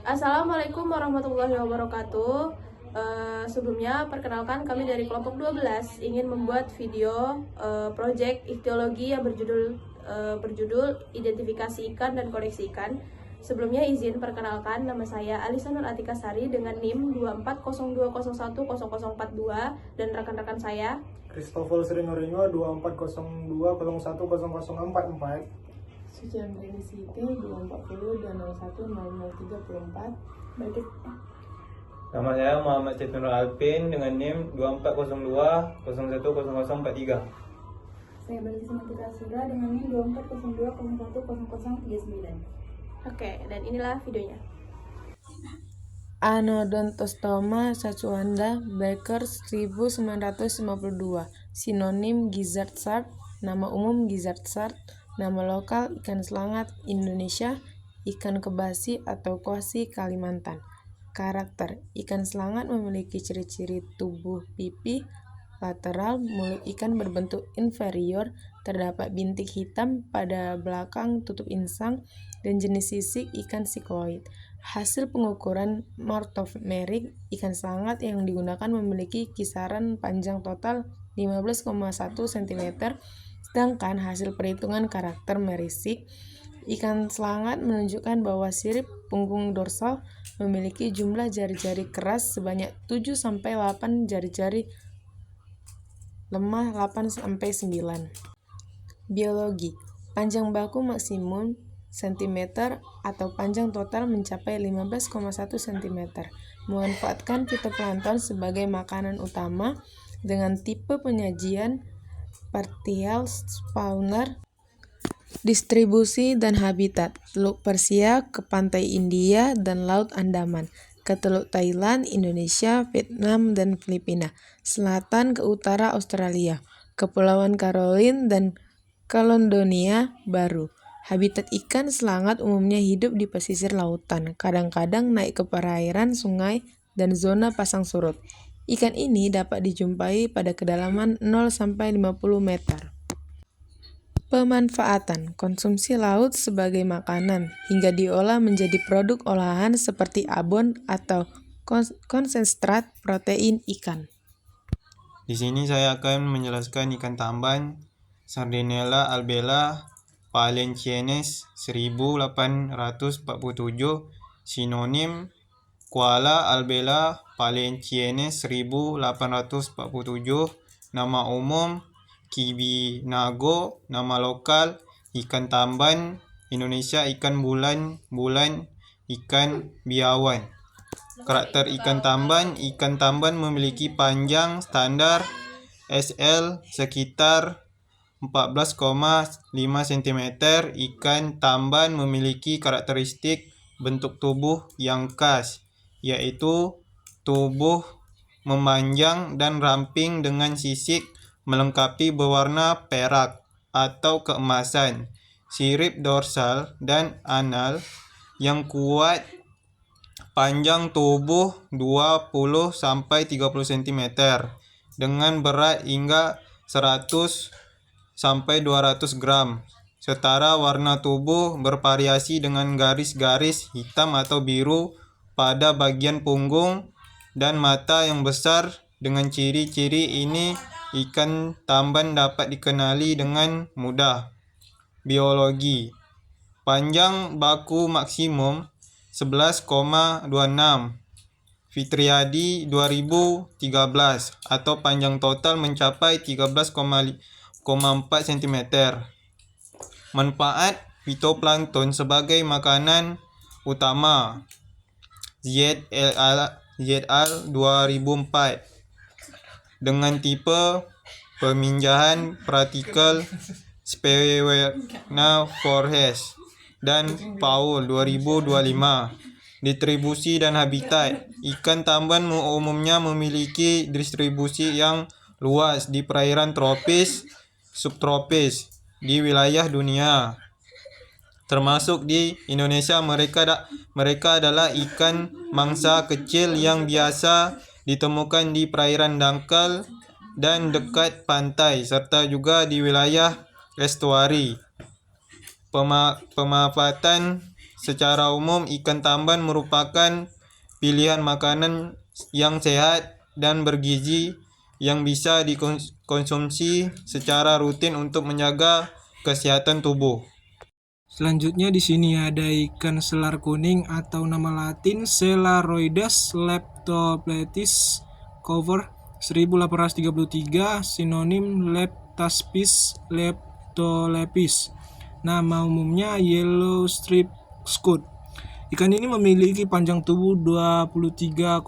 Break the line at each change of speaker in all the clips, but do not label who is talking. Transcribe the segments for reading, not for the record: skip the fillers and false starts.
Assalamualaikum warahmatullahi wabarakatuh. Sebelumnya perkenalkan kami dari kelompok 12 ingin membuat video project ikhtiologi yang berjudul identifikasi ikan dan koleksi ikan. Sebelumnya izin perkenalkan, nama saya Alisa Nur Atika Sari dengan NIM 2402010042 dan rekan-rekan saya
Christopher Srinoringo 2402010044.
Suci Andrini Siti 240 dan 010034. Baik.
Nama saya Muhammad Cetunur Alpin dengan NIM 2402010043.
Saya Balita Simantika Asura dengan NIM 2402010039.
Oke, dan inilah videonya.
Anodontostoma sacuanda Becker 1952. Sinonim gizzard shark. Nama umum gizzard shark. Nama lokal ikan selangat Indonesia, ikan kebasi atau kosi Kalimantan. Karakter: ikan selangat memiliki ciri-ciri tubuh pipih lateral, mulut ikan berbentuk inferior, terdapat bintik hitam pada belakang tutup insang, dan jenis sisik ikan sikloid. Hasil pengukuran morfomerik ikan selangat yang digunakan memiliki kisaran panjang total 15,1 cm, sedangkan hasil perhitungan karakter merisik ikan selangat menunjukkan bahwa sirip punggung dorsal memiliki jumlah jari-jari keras sebanyak 7-8 jari-jari lemah 8-9. Biologi: panjang baku maksimum cm atau panjang total mencapai 15,1 cm. Memanfaatkan fitoplankton sebagai makanan utama dengan tipe penyajian partial spawner. Distribusi dan habitat: Teluk Persia ke pantai India dan Laut Andaman, ke Teluk Thailand, Indonesia, Vietnam, dan Filipina, selatan ke utara Australia, Kepulauan Caroline, dan Caledonia Baru. Habitat ikan selangat umumnya hidup di pesisir lautan, kadang-kadang naik ke perairan sungai dan zona pasang surut. Ikan ini dapat dijumpai pada kedalaman 0-50 meter. Pemanfaatan: konsumsi laut sebagai makanan hingga diolah menjadi produk olahan seperti abon atau konsentrat protein ikan.
Di sini saya akan menjelaskan ikan tamban Sardinella albella Valenciennes 1847. Sinonim Koala albella Valenciennes 1847. Nama umum Kibinago. Nama lokal ikan tamban Indonesia ikan bulan, ikan biawan. Karakter ikan tamban memiliki panjang standar SL sekitar 14,5 cm. Ikan tamban memiliki karakteristik bentuk tubuh yang khas, yaitu tubuh memanjang dan ramping dengan sisik melengkapi berwarna perak atau keemasan, sirip dorsal dan anal yang kuat, panjang tubuh 20-30 cm, dengan berat hingga 100-200 gram. Setara warna tubuh bervariasi dengan garis-garis hitam atau biru pada bagian punggung dan mata yang besar. Dengan ciri-ciri ini, ikan tamban dapat dikenali dengan mudah. Biologi: panjang baku maksimum 11,26 Fitriadi 2013 atau panjang total mencapai 13,4 cm. Manfaat fitoplankton sebagai makanan utama. ZR 2004 dengan tipe peminjahan partikel Sphaerna Forhes dan Paul 2025. Distribusi dan habitat: ikan tamban umumnya memiliki distribusi yang luas di perairan tropis, subtropis di wilayah dunia, termasuk di Indonesia. Mereka adalah ikan mangsa kecil yang biasa ditemukan di perairan dangkal dan dekat pantai, serta juga di wilayah estuari. Pemanfaatan secara umum ikan tamban merupakan pilihan makanan yang sehat dan bergizi yang bisa dikonsumsi secara rutin untuk menjaga kesehatan tubuh.
Selanjutnya di sini ada ikan selar kuning atau nama latin Celaroides leptopletis cover 1833, sinonim Leptaspis leptolepis. Nama umumnya yellow strip squid. Ikan ini memiliki panjang tubuh 23,4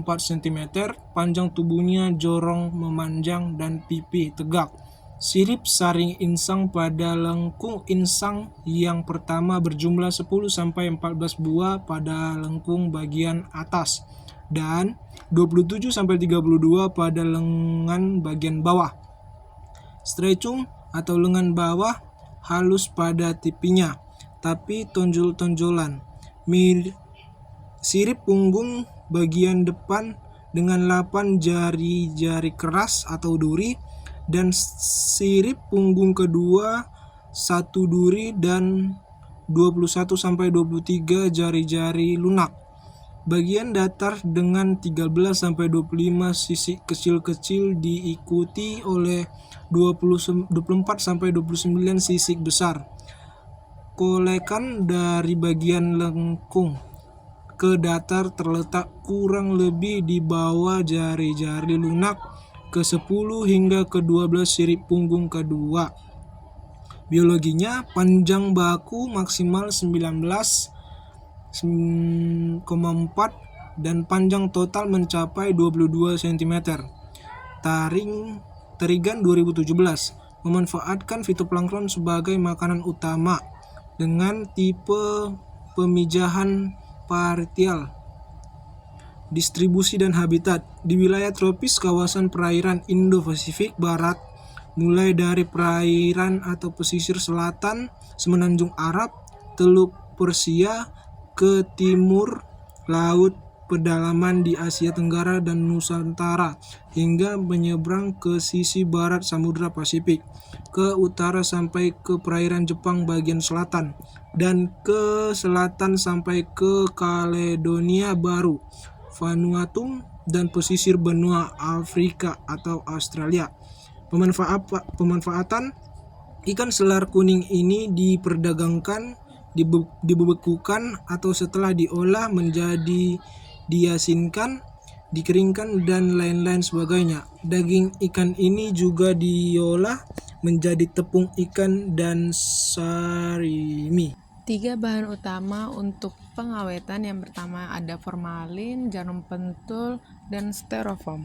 cm, panjang tubuhnya jorong memanjang dan pipi tegak. Sirip saring insang pada lengkung insang yang pertama berjumlah 10-14 buah pada lengkung bagian atas dan 27-32 pada lengan bagian bawah. Strecum atau lengan bawah halus pada tipinya, tapi tonjol-tonjolan. Sirip punggung bagian depan dengan 8 jari-jari keras atau duri, dan sirip punggung kedua 1 duri dan 21-23 jari-jari lunak. Bagian datar dengan 13-25 sisik kecil-kecil diikuti oleh 24-29 sisik besar. Kolekan dari bagian lengkung ke datar terletak kurang lebih di bawah jari-jari lunak ke-10 hingga ke-12 sirip punggung kedua. Biologinya, panjang baku maksimal 19,4 dan panjang total mencapai 22 cm. Tarigan 2017 memanfaatkan fitoplankton sebagai makanan utama dengan tipe pemijahan partial. Distribusi dan habitat di wilayah tropis kawasan perairan Indo-Pasifik Barat, mulai dari perairan atau pesisir selatan Semenanjung Arab, Teluk Persia ke timur laut pedalaman di Asia Tenggara dan Nusantara, hingga menyeberang ke sisi barat Samudra Pasifik, ke utara sampai ke perairan Jepang bagian selatan, dan ke selatan sampai ke Kaledonia Baru, Vanuatu, dan pesisir benua Afrika atau Australia. Pemanfaatan ikan selar kuning ini diperdagangkan, dibekukan atau setelah diolah menjadi diasinkan, dikeringkan, dan lain-lain sebagainya. Daging ikan ini juga diolah menjadi tepung ikan dan sarimi.
3 bahan utama untuk pengawetan. Yang pertama ada formalin, jarum pentul, dan styrofoam.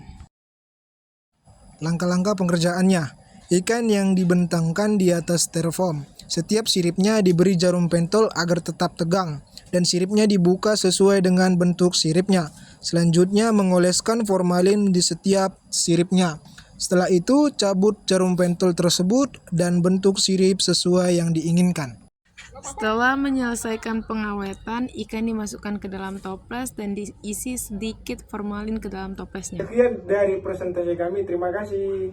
Langkah-langkah pengerjaannya. Ikan yang dibentangkan di atas styrofoam. Setiap siripnya diberi jarum pentul agar tetap tegang, dan siripnya dibuka sesuai dengan bentuk siripnya. Selanjutnya mengoleskan formalin di setiap siripnya. Setelah itu cabut jarum pentul tersebut dan bentuk sirip sesuai yang diinginkan.
Setelah menyelesaikan pengawetan, ikan dimasukkan ke dalam toples dan diisi sedikit formalin ke dalam toplesnya.
Sekian dari presentasi kami, terima kasih.